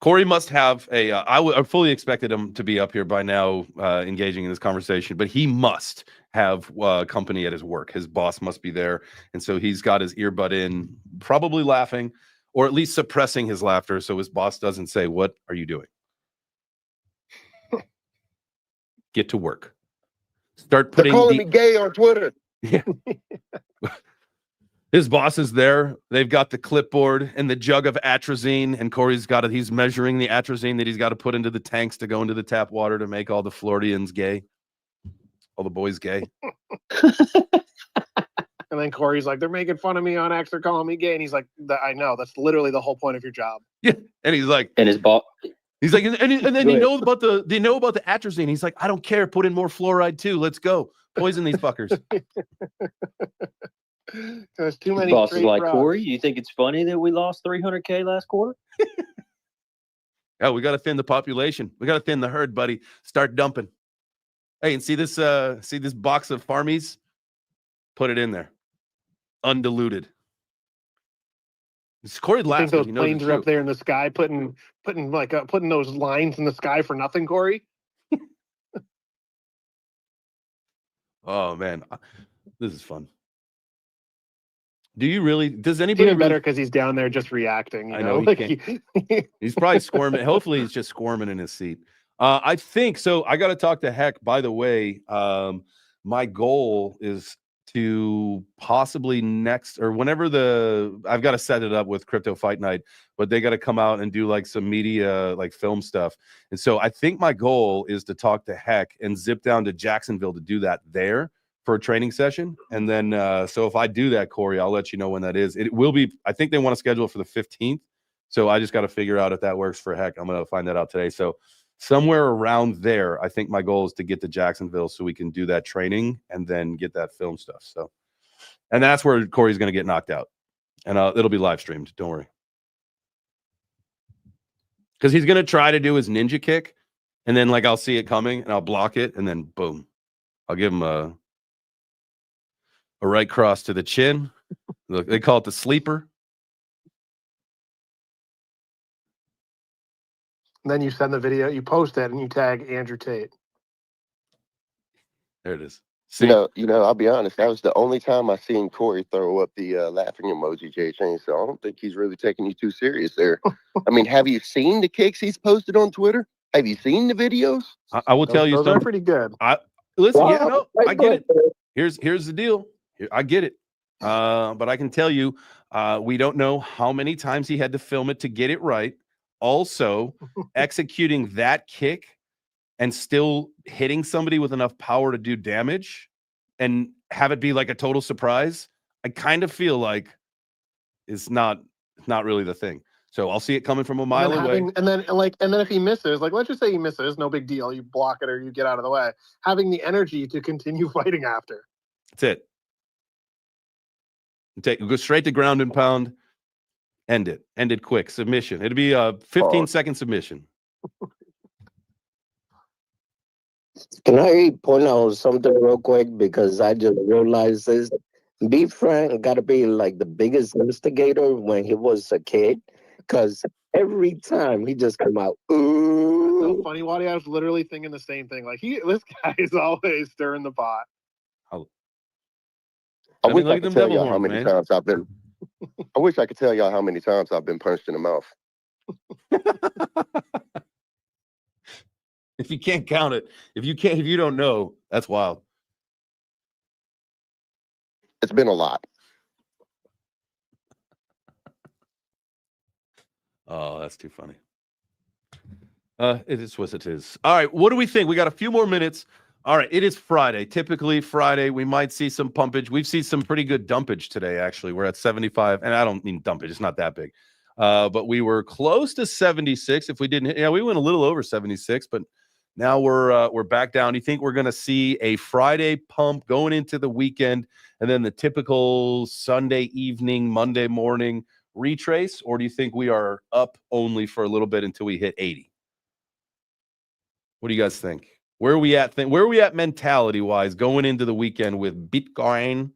Corey must have a. I fully expected him to be up here by now, engaging in this conversation, but he must have company at his work. His boss must be there, and so he's got his earbud in, probably laughing, or at least suppressing his laughter, so his boss doesn't say, "What are you doing? Get to work. Start They're putting." calling me gay on Twitter. Yeah. His boss is there. They've got the clipboard and the jug of atrazine, and Corey's got it. He's measuring the atrazine that he's got to put into the tanks to go into the tap water to make all the Floridians gay, all the boys gay. And then Corey's like, they're making fun of me on X. They're calling me gay. And he's like, I know. That's literally the whole point of your job. Yeah, and he's like, And his boss. he's like, and then you know about the atrazine. He's like, I don't care. Put in more fluoride too. Let's go. Poison these fuckers. There's too His many. boss is like, drugs. Corey, you think it's funny that we lost 300K last quarter? Yeah, we got to thin the population. We got to thin the herd, buddy. Start dumping. Hey, and see this box of farmies? Put it in there. Undiluted. Corey You think laughs. those He knows planes it's are up true. there in the sky, putting those lines in the sky for nothing, Corey? Oh man, this is fun. Do you really? Does It's anybody even really? better because he's down there just reacting. I know, he Like, He's probably squirming. Hopefully, he's just squirming in his seat. I think so. I got to talk to Heck. By the way, my goal is to possibly next or whenever I've got to set it up with Crypto Fight Night, but they got to come out and do like some media, like film stuff. And so I think my goal is to talk to Heck and zip down to Jacksonville to do that there for a training session. And then, so if I do that, Corey, I'll let you know when that is. It will be, I think they want to schedule it for the 15th. So I just got to figure out if that works for Heck. I'm going to find that out today. So somewhere around there, I think my goal is to get to Jacksonville so we can do that training and then get that film stuff. So, and that's where Corey's going to get knocked out, and it'll be live streamed. Don't worry. Because he's going to try to do his ninja kick, and then like I'll see it coming and I'll block it, and then boom, I'll give him a right cross to the chin. Look, they call it the sleeper. and then you send the video, you post it, and you tag Andrew Tate. There it is. See? You know, I'll be honest. That was the only time I seen Corey throw up the laughing emoji, J Chain. So I don't think he's really taking you too serious there. I mean, have you seen the kicks he's posted on Twitter? Have you seen the videos? I will tell you Those something. are pretty good. Listen, Wow. yeah, no, I get it. Here's the deal. I get it. But I can tell you, we don't know how many times he had to film it to get it right. Also, executing that kick and still hitting somebody with enough power to do damage and have it be like a total surprise, I kind of feel like it's not really the thing. So I'll see it coming from a mile away. And then if he misses, like let's just say he misses, no big deal. You block it or you get out of the way. Having the energy to continue fighting after. That's it. Go straight to ground and pound. End it quick. Submission. It'll be a 15-second submission. Can I point out something real quick? Because I just realized this. B. Frank got to be like the biggest instigator when he was a kid. Because every time he just come out, ooh. So funny, Waddy. I was literally thinking the same thing. Like this guy is always stirring the pot. I wish look I at them could tell devil y'all how horns, many man. times I've been. I wish I could tell y'all how many times I've been punched in the mouth. If you can't count it, if you don't know, that's wild. It's been a lot. Oh, that's too funny. It is what it is. All right, what do we think? We got a few more minutes. All right, it is Friday. Typically Friday, we might see some pumpage. We've seen some pretty good dumpage today, actually. We're at 75, and I don't mean dumpage. It's not that big. But we were close to 76. If we didn't hit, we went a little over 76, but now we're back down. Do you think we're going to see a Friday pump going into the weekend and then the typical Sunday evening, Monday morning retrace, or do you think we are up only for a little bit until we hit 80? What do you guys think? Where are we at? Where are we at mentality wise going into the weekend with Bitcoin?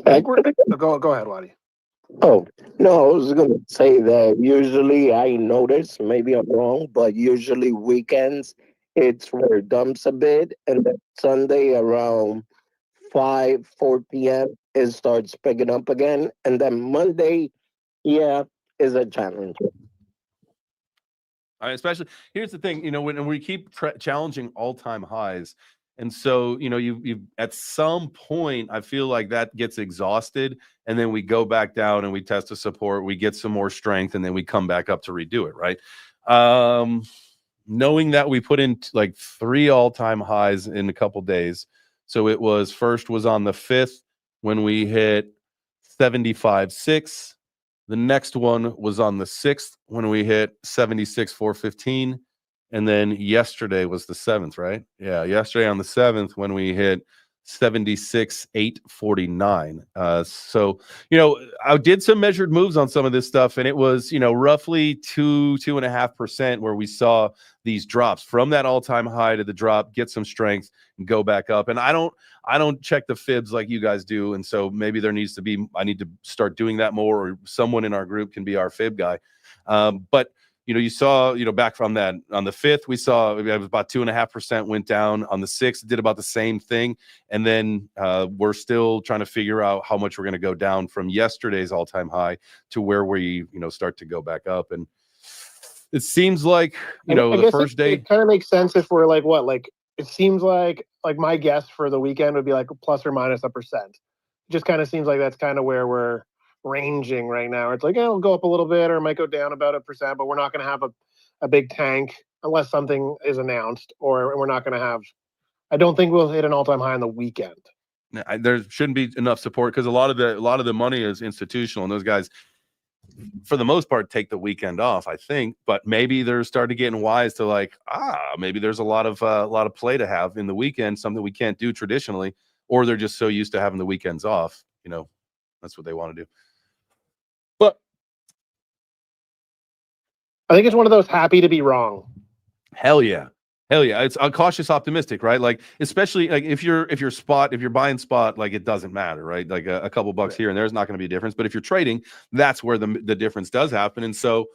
Go ahead, Waddy. Oh, no, I was going to say that usually I notice, maybe I'm wrong, but usually weekends it's where it dumps a bit. And then Sunday around 4 p.m., it starts picking up again. And then Monday, yeah, is a challenge. Especially here's the thing, when we keep challenging all-time highs, and so you at some point I feel like that gets exhausted, and then we go back down and we test a support, we get some more strength, and then we come back up to redo it, right? Knowing that we put in like 3 all-time highs in a couple days. So it was first was on the 5th when we hit 75.6. The next one was on the 6th when we hit 76,415. And then yesterday was the 7th, right? Yeah, yesterday on the 7th when we hit 76,849. So, I did some measured moves on some of this stuff, and it was, roughly 2.5% where we saw these drops from that all-time high to the drop, get some strength and go back up. And I don't check the fibs like you guys do. And so maybe I need to start doing that more, or someone in our group can be our fib guy. But you saw, back from that on the 5th, we saw it was about 2.5% went down. On the 6th, did about the same thing. And then we're still trying to figure out how much we're going to go down from yesterday's all-time high to where we, start to go back up. And it seems like, I the guess first day. it kind of makes sense if we're like, it seems like my guess for the weekend would be like plus or minus 1%. It just kind of seems like that's kind of where we're ranging right now. It's like, it'll go up a little bit or it might go down about 1%, but we're not going to have a big tank unless something is announced, or we're not going to have, I don't think we'll hit an all-time high on the weekend. There shouldn't be enough support because a lot of the money is institutional, and those guys, for the most part, take the weekend off, I think. But maybe they're starting getting wise to like, maybe there's a lot of play to have in the weekend, something we can't do traditionally, or they're just so used to having the weekends off. That's what they want to do. But I think it's one of those happy to be wrong. Hell yeah. It's a cautious optimistic, right? Like, especially like if you're buying spot, like it doesn't matter, right? Like a couple bucks here and there's not going to be a difference. But if you're trading, that's where the difference does happen. And so,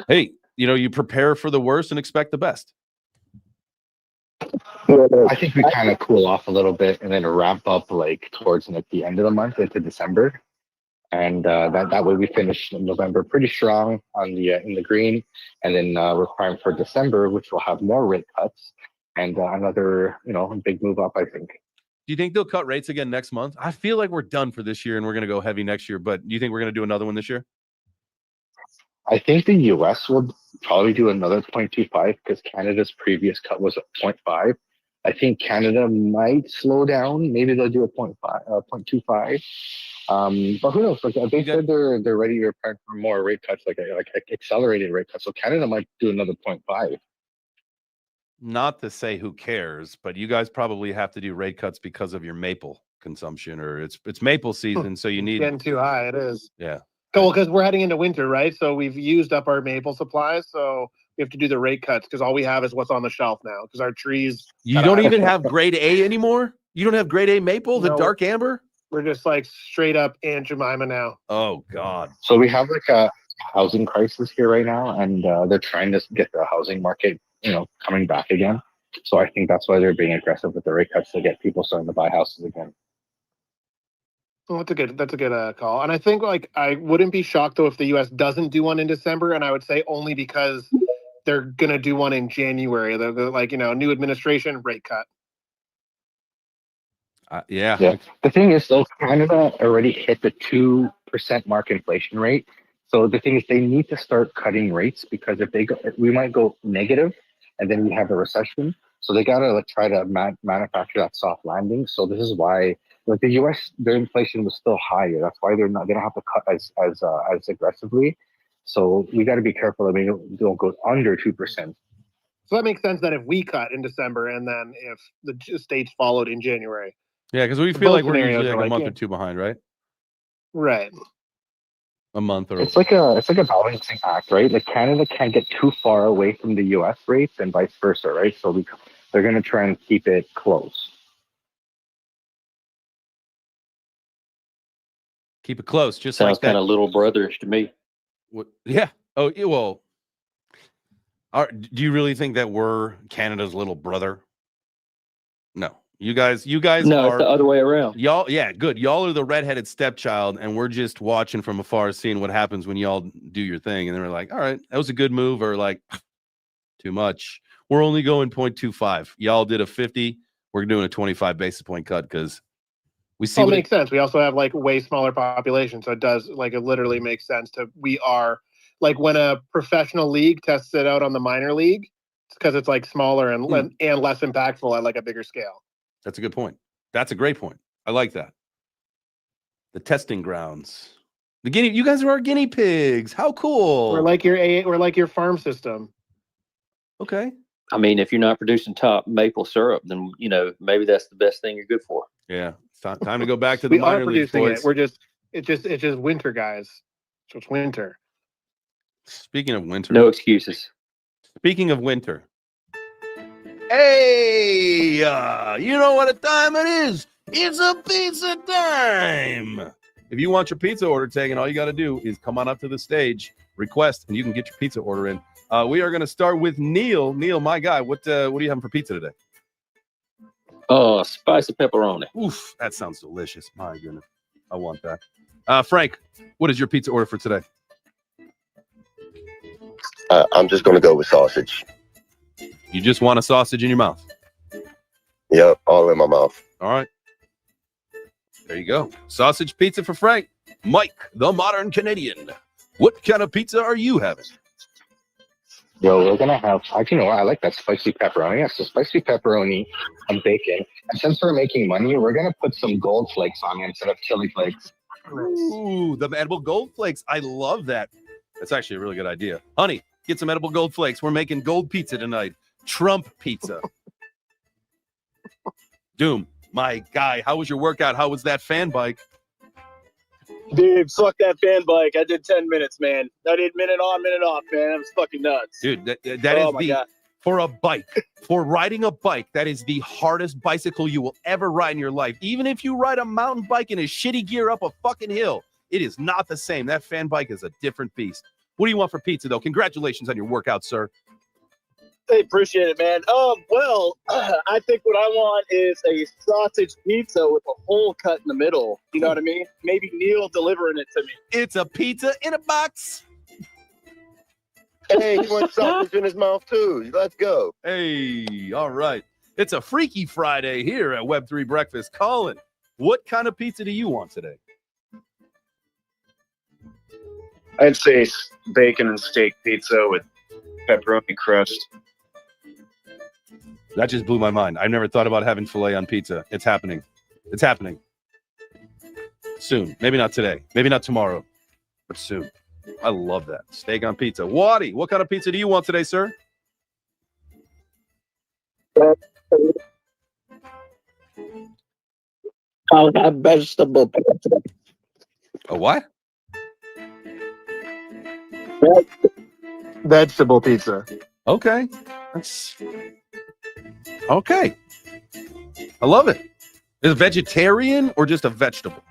hey, you prepare for the worst and expect the best. I think we kind of cool off a little bit and then ramp up like towards the end of the month into December. And that way we finish November pretty strong on the in the green, and then we're primed for December, which will have more rate cuts and another big move up, I think. Do you think they'll cut rates again next month? I feel like we're done for this year and we're going to go heavy next year. But do you think we're going to do another one this year? I think the U.S. will probably do another 0.25 because Canada's previous cut was 0.5. I think Canada might slow down. Maybe they'll do a 0.25. But who knows? Like they said, they're ready to prepare for more rate cuts, like accelerated rate cuts. So Canada might do another 0.5. Not to say who cares, but you guys probably have to do rate cuts because of your maple consumption, or it's maple season, so you need getting too high. It is. Yeah. Well, because we're heading into winter, right? So we've used up our maple supplies, so we have to do the rate cuts because all we have is what's on the shelf now. Because our trees. You don't even have grade A anymore. You don't have grade A maple, the dark amber. We're just like straight up Aunt Jemima now. Oh God! So we have like a housing crisis here right now, and they're trying to get the housing market, coming back again. So I think that's why they're being aggressive with the rate cuts to get people starting to buy houses again. Well, that's a good call. And I think I wouldn't be shocked though if the U.S. doesn't do one in December, and I would say only because they're gonna do one in January. They're new administration rate cut. Yeah. The thing is, though, Canada already hit the 2% mark inflation rate. So the thing is, they need to start cutting rates because if we might go negative, and then we have a recession. So they gotta try to manufacture that soft landing. So this is why, the U.S. their inflation was still higher. That's why they don't have to cut as aggressively. So we got to be careful that we don't go under 2%. So that makes sense that if we cut in December and then if the states followed in January. Yeah, because we feel like we're usually like a month or two behind, right? Right. A month or it's like a balancing act, right? Like Canada can't get too far away from the U.S. rates and vice versa, right? So they're going to try and keep it close. Keep it close, just Sounds like that. kind of little brotherish to me. Yeah. Oh, well. Do you really think that we're Canada's little brother? No. You guys No, it's are the other way around. y'all. Yeah, good. Y'all are the redheaded stepchild, and we're just watching from afar, seeing what happens when y'all do your thing. And then we're like, all right, that was a good move, or like, too much. We're only going 0.25. Y'all did a 50. We're doing a 25 basis point cut because we see Well, what it makes sense. We also have like way smaller population, so it does like it literally makes sense to. We are like when a professional league tests it out on the minor league, it's because it's like smaller and less impactful at like a bigger scale. That's a good point. That's a great point. I like that. The testing grounds. You guys are our guinea pigs. How cool. We're like your farm system. Okay. I mean, if you're not producing top maple syrup, then maybe that's the best thing you're good for. Yeah. It's time to go back to the We are minor leagues, producing boys. it. We're it's just winter, guys. So it's winter. Speaking of winter. No excuses. Speaking of winter. Hey, you know what a time it is? It's a pizza time. If you want your pizza order taken, all you got to do is come on up to the stage, request, and you can get your pizza order in. We are going to start with Neil. Neil, my guy, what are you having for pizza today? Oh, spicy pepperoni. Oof, that sounds delicious. My goodness. I want that. Frank, what is your pizza order for today? I'm just gonna go with sausage. You just want a sausage in your mouth? Yep, all in my mouth. All right. There you go. Sausage pizza for Frank. Mike, the modern Canadian. What kind of pizza are you having? Yo, we're gonna have. I like that spicy pepperoni. Yeah, so spicy pepperoni and bacon. And since we're making money, we're gonna put some gold flakes on it instead of chili flakes. Ooh, the edible gold flakes. I love that. That's actually a really good idea. Honey, get some edible gold flakes. We're making gold pizza tonight. Trump pizza. Doom, my guy, how was your workout? How was that fan bike? Dude, fuck that fan bike. I did 10 minutes, man. I did minute on, minute off, man. That was fucking nuts. Dude, that Oh is my God. for a bike, for riding a bike, that is the hardest bicycle you will ever ride in your life. Even if you ride a mountain bike in a shitty gear up a fucking hill, it is not the same. That fan bike is a different beast. What do you want for pizza, though? Congratulations on your workout, sir. Hey, appreciate it, man. I think what I want is a sausage pizza with a hole cut in the middle. You know what I mean? Maybe Neil delivering it to me. It's a pizza in a box. Hey, he wants sausage in his mouth too. Let's go. Hey, all right. It's a Freaky Friday here at Web3 Breakfast. Colin, what kind of pizza do you want today? I'd say bacon and steak pizza with pepperoni crust. That just blew my mind. I've never thought about having filet on pizza. It's happening. It's happening. Soon. Maybe not today. Maybe not tomorrow. But soon. I love that. Steak on pizza. Waddy, what kind of pizza do you want today, sir? I'll have vegetable pizza. A what? Vegetable pizza. Okay. Okay. I love it. Is it vegetarian or just a vegetable?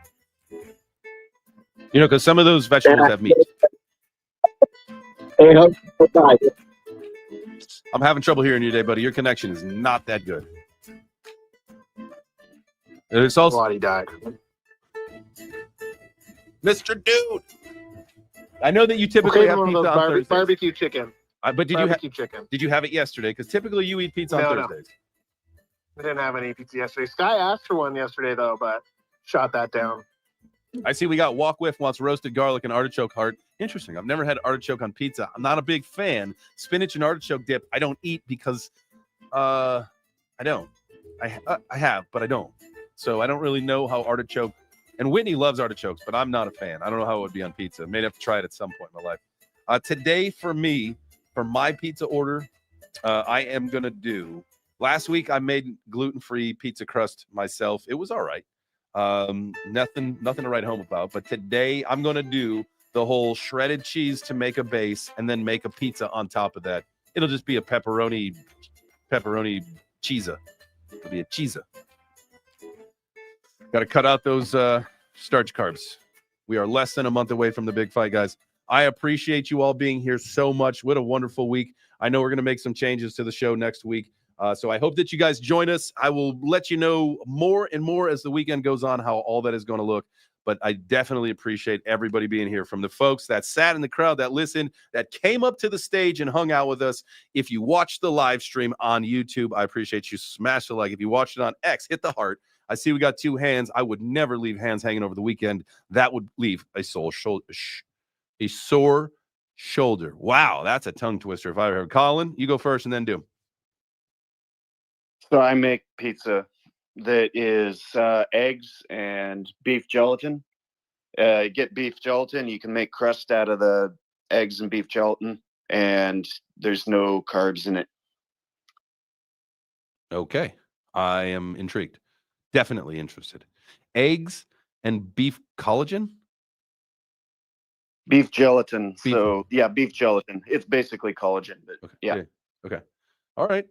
You know, because some of those vegetables have meat. I'm having trouble hearing you today, buddy. Your connection is not that good. It's also Body died. Mr. Dude. I know that you typically have One of those pizza on Thursdays. barbecue chicken. But did you have it yesterday? Because typically you eat pizza on No. Thursdays. I didn't have any pizza yesterday. Sky asked for one yesterday though, but shot that down. I see we got Walk With wants roasted garlic and artichoke heart. Interesting. I've never had artichoke on pizza. I'm not a big fan. Spinach and artichoke dip, I don't eat because I don't. I have, but I don't. So I don't really know how artichoke, and Whitney loves artichokes, but I'm not a fan. I don't know how it would be on pizza. May have to try it at some point in my life. Today for me, for my pizza order, I am going to do, last week I made gluten-free pizza crust myself. It was all right. Nothing to write home about, but today I'm going to do the whole shredded cheese to make a base and then make a pizza on top of that. It'll just be a pepperoni cheesa. It'll be a cheesa. Got to cut out those starch carbs. We are less than a month away from the big fight, guys. I appreciate you all being here so much. What a wonderful week. I know we're going to make some changes to the show next week. So I hope that you guys join us. I will let you know more and more as the weekend goes on how all that is going to look. But I definitely appreciate everybody being here, from the folks that sat in the crowd, that listened, that came up to the stage and hung out with us. If you watched the live stream on YouTube, I appreciate you. Smash the like. If you watched it on X, hit the heart. I see we got 2 hands. I would never leave hands hanging over the weekend. That would leave a sore shoulder. Wow, that's a tongue twister if I ever heard. Colin, you go first and then Doom. So I make pizza that is eggs and beef gelatin. Get beef gelatin. You can make crust out of the eggs and beef gelatin, and there's no carbs in it. Okay. I am intrigued. Definitely interested. Eggs and beef collagen? Beef gelatin. So yeah, beef gelatin. It's basically collagen, but Okay. yeah. Okay. All right.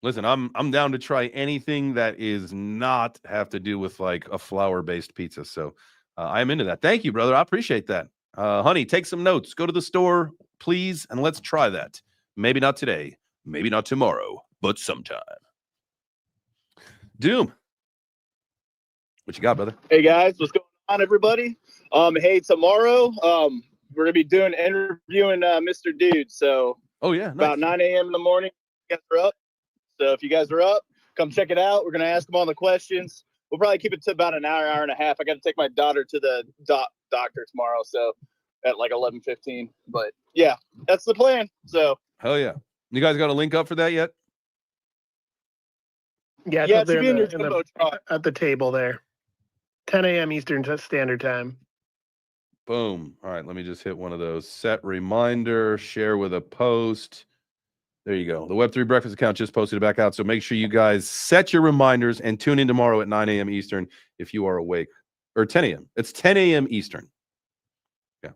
Listen, I'm down to try anything that is not have to do with like a flour-based pizza. So I'm into that. Thank you, brother. I appreciate that. Honey, take some notes. Go to the store, please, and let's try that. Maybe not today, maybe not tomorrow, but sometime. Doom, what you got, brother? Hey guys, what's going on, everybody? Hey, tomorrow, we're gonna be interviewing Mr. Dude. So Oh yeah, nice. about 9 a.m. in the morning, you guys are up. So if you guys are up, come check it out. We're gonna ask them all the questions. We'll probably keep it to about an hour and a half. I got to take my daughter to the doctor tomorrow, so at like 11:15. But yeah, that's the plan. So Hell yeah. You guys got a link up for that yet? Yeah, it's yeah, up it there should be in your in the, Jumbotron. at the table there. 10 a.m. Eastern Standard Time. Boom. All right, let me just hit one of those. Set reminder, share with a post. There you go. The Web3 Breakfast account just posted it back out. So make sure you guys set your reminders and tune in tomorrow at 9 a.m. Eastern if you are awake. Or 10 a.m. It's 10 a.m. Eastern. Yeah.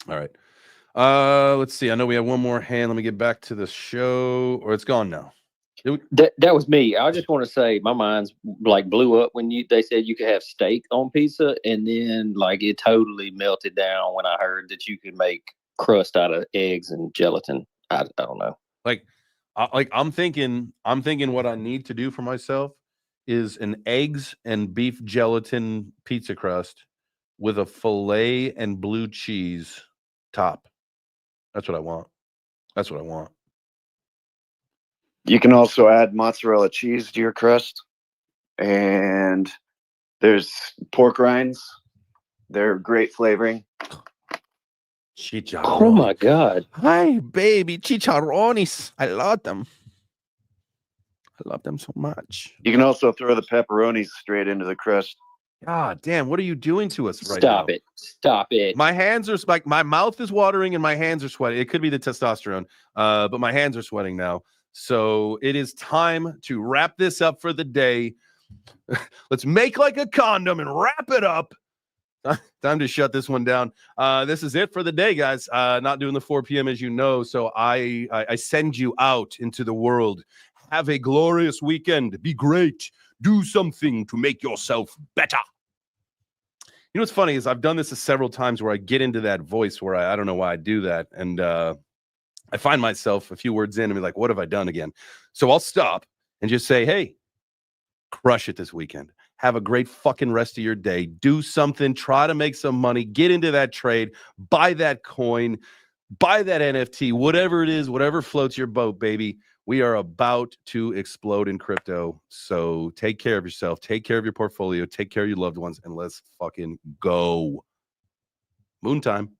All right. Let's see. I know we have one more hand. Let me get back to the show. Or it's gone now. That was me. I just want to say my mind's like blew up when they said you could have steak on pizza, and then like it totally melted down when I heard that you could make crust out of eggs and gelatin. I don't know. I'm thinking what I need to do for myself is an eggs and beef gelatin pizza crust with a filet and blue cheese top. That's what I want. You can also add mozzarella cheese to your crust, and there's pork rinds. They're great flavoring. Chicharrones. Oh my God. Hi, baby. Chicharrones. I love them. So much. You can also throw the pepperonis straight into the crust. God damn, what are you doing to us right now? Stop it. My hands are like, my mouth is watering and my hands are sweating. It could be the testosterone, but my hands are sweating now. So it is time to wrap this up for the day. Let's make like a condom and wrap it up. Time to shut this one down. This is it for the day, guys. Not doing the 4 p.m. as you know. So I send you out into the world. Have a glorious weekend. Be great. Do something to make yourself better. You know what's funny is I've done this several times where I get into that voice where I don't know why I do that. And I find myself a few words in and be like, what have I done again? So I'll stop and just say, hey, crush it this weekend. Have a great fucking rest of your day. Do something. Try to make some money. Get into that trade. Buy that coin. Buy that NFT. Whatever it is, whatever floats your boat, baby. We are about to explode in crypto. So take care of yourself. Take care of your portfolio. Take care of your loved ones. And let's fucking go. Moon time.